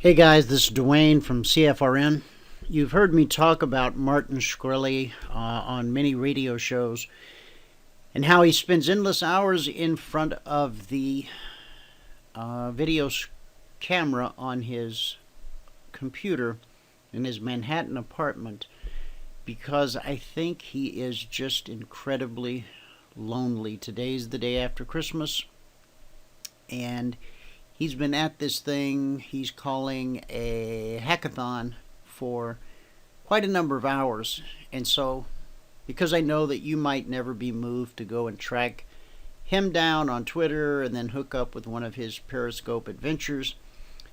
Hey guys, this is Dwayne from CFRN. You've heard me talk about Martin Shkreli on many radio shows and how he spends endless hours in front of the video camera on his computer in his Manhattan apartment because I think he is just incredibly lonely. Today's the day after Christmas, and he's been at this thing he's calling a hackathon for quite a number of hours. And so, because I know that you might never be moved to go and track him down on Twitter and then hook up with one of his Periscope adventures,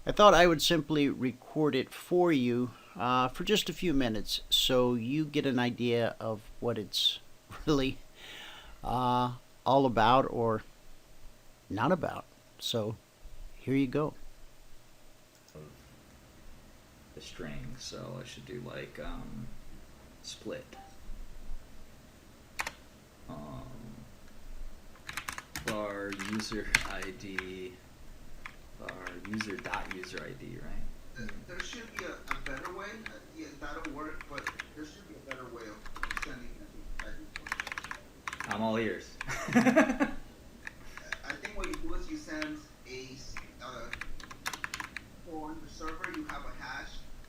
I thought I would simply record it for you for just a few minutes so you get an idea of what it's really all about or not about. So, here you go. Of the string, so I should do like split. Var user ID, var user ID, right? There should be a better way. Yeah, that'll work, but there should be a better way of sending it. I'm all ears. I think what you do is you send on the server, you have a hash,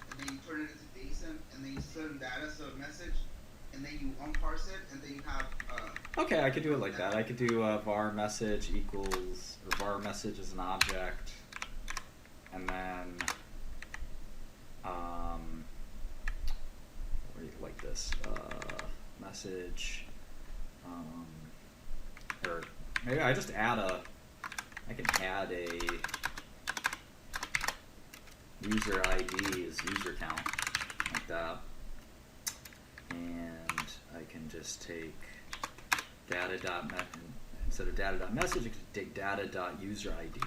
and then you turn it into JSON, and then you send that as a message, and then you unparse it, and then you have Okay, I could do it like that. I could do var message equals, or var message is an object, and then like this message, or maybe I just add a. I can add a user ID as user count, like that, and I can just take instead of data.message, I can take data.user ID.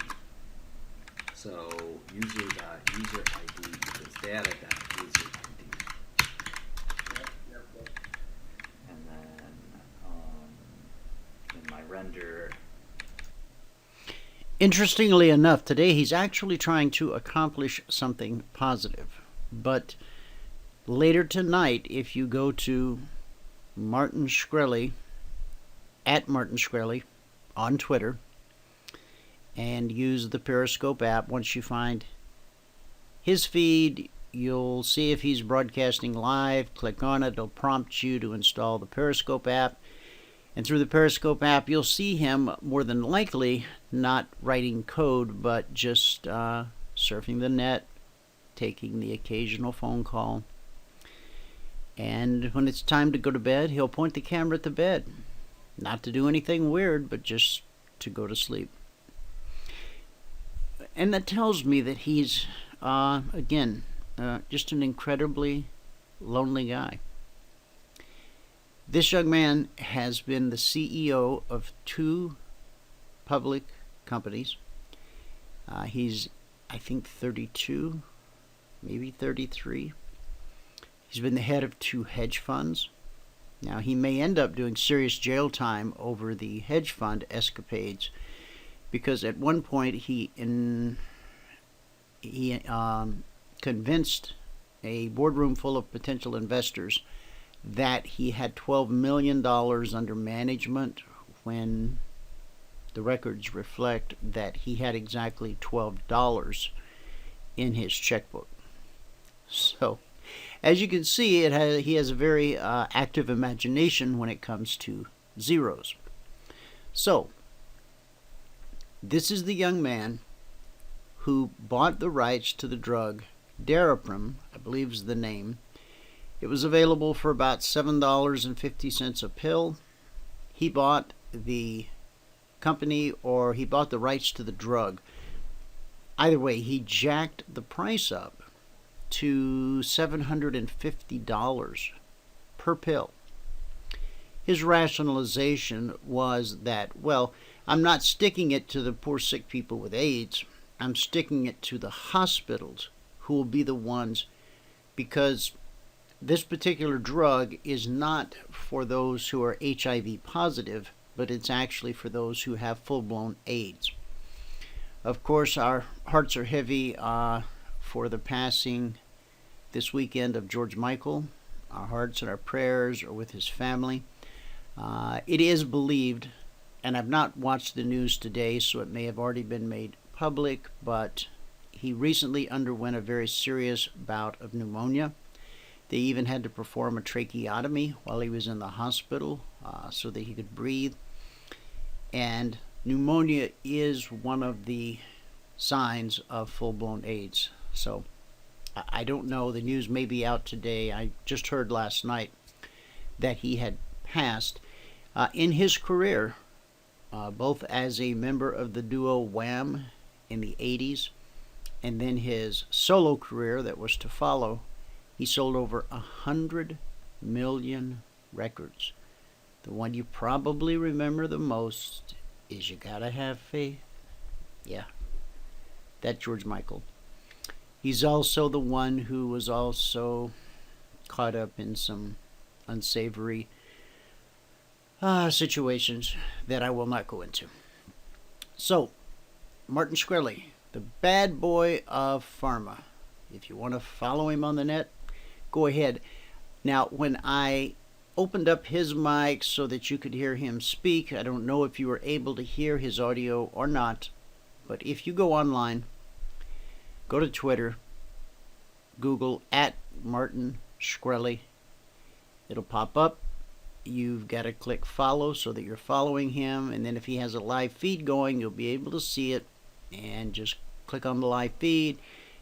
So user.user ID equals data.user ID. Yep. And then in my render. Interestingly enough, today he's actually trying to accomplish something positive. But later tonight, if you go to Martin Shkreli, at Martin Shkreli on Twitter, and use the Periscope app, once you find his feed, you'll see if he's broadcasting live. Click on it. It'll prompt you to install the Periscope app. And through the Periscope app, you'll see him more than likely not writing code, but just surfing the net, taking the occasional phone call. And when it's time to go to bed, he'll point the camera at the bed. Not to do anything weird, but just to go to sleep. And that tells me that he's, again, just an incredibly lonely guy. This young man has been the CEO of 2 public companies. He's, I think, 32, maybe 33. He's been the head of 2 hedge funds. Now, he may end up doing serious jail time over the hedge fund escapades because at one point he convinced a boardroom full of potential investors that he had $12 million under management when the records reflect that he had exactly $12 in his checkbook. So, as you can see, he has a very active imagination when it comes to zeros. So, this is the young man who bought the rights to the drug Daraprim, I believe is the name. It was available for about $7.50 a pill. He bought the company, or he bought the rights to the drug. Either way, he jacked the price up to $750 per pill. His rationalization was that, well, I'm not sticking it to the poor sick people with AIDS. I'm sticking it to the hospitals who will be the ones, because this particular drug is not for those who are HIV positive, but it's actually for those who have full-blown AIDS. Of course, our hearts are heavy for the passing this weekend of George Michael. Our hearts and our prayers are with his family. It is believed, and I've not watched the news today, so it may have already been made public, but he recently underwent a very serious bout of pneumonia. They even had to perform a tracheotomy while he was in the hospital so that he could breathe. And pneumonia is one of the signs of full-blown AIDS. So I don't know. The news may be out today. I just heard last night that he had passed. In his career, both as a member of the duo Wham in the 80s and then his solo career that was to follow, he sold over 100 million records. The one you probably remember the most is You Gotta Have Faith. Yeah, that George Michael. He's also the one who was also caught up in some unsavory situations that I will not go into. So, Martin Shkreli, the bad boy of Pharma. If you want to follow him on the net, go ahead. Now, when I opened up his mic so that you could hear him speak, I don't know if you were able to hear his audio or not, but if you go online, go to Twitter, Google @Martin Shkreli. It'll pop up. You've got to click follow so that you're following him, and then if he has a live feed going, you'll be able to see it, and just click on the live feed.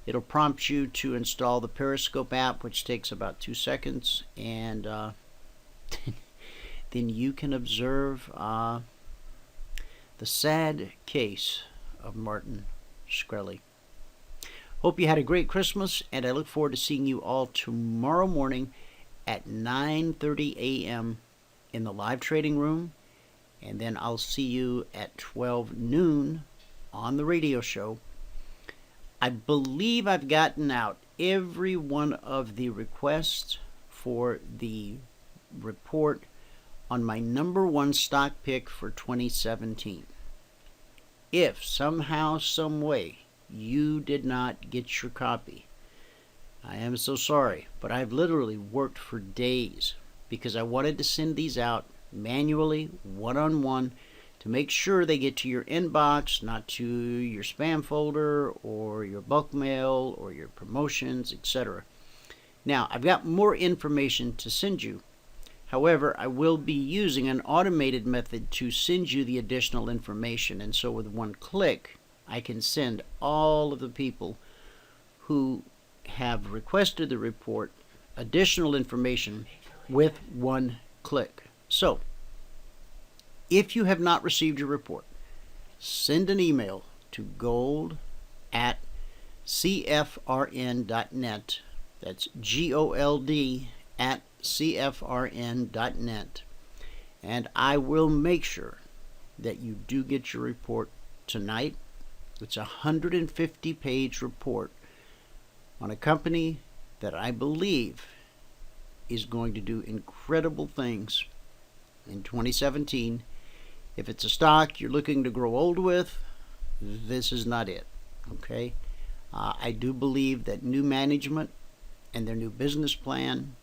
It'll prompt you to install the Periscope app, which takes about 2 seconds, and then you can observe the sad case of Martin Shkreli. Hope you had a great Christmas, and I look forward to seeing you all tomorrow morning at 9:30 a.m. in the live trading room, and then I'll see you at 12 noon on the radio show. I believe I've gotten out every one of the requests for the report on my #1 stock pick for 2017. If somehow, some way, you did not get your copy, I am so sorry, but I've literally worked for days because I wanted to send these out manually, one-on-one, to make sure they get to your inbox, not to your spam folder or your bulk mail or your promotions, etc. Now, I've got more information to send you. However, I will be using an automated method to send you the additional information, and so with one click, I can send all of the people who have requested the report additional information with one click. So, if you have not received your report, send an email to gold@cfrn.net. That's gold@cfrn.net. And I will make sure that you do get your report tonight. It's a 150-page report on a company that I believe is going to do incredible things in 2017. If it's a stock you're looking to grow old with, this is not it. Okay? I do believe that new management and their new business plan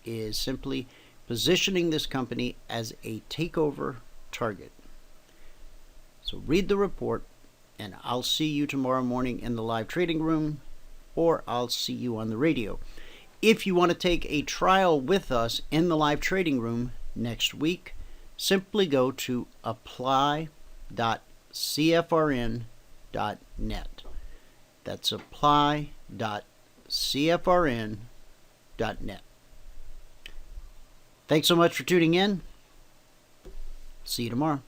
is simply positioning this company as a takeover target. So read the report, and I'll see you tomorrow morning in the live trading room, or I'll see you on the radio. If you want to take a trial with us in the live trading room next week, simply go to apply.cfrn.net. That's apply.cfrn.net. Thanks so much for tuning in. See you tomorrow.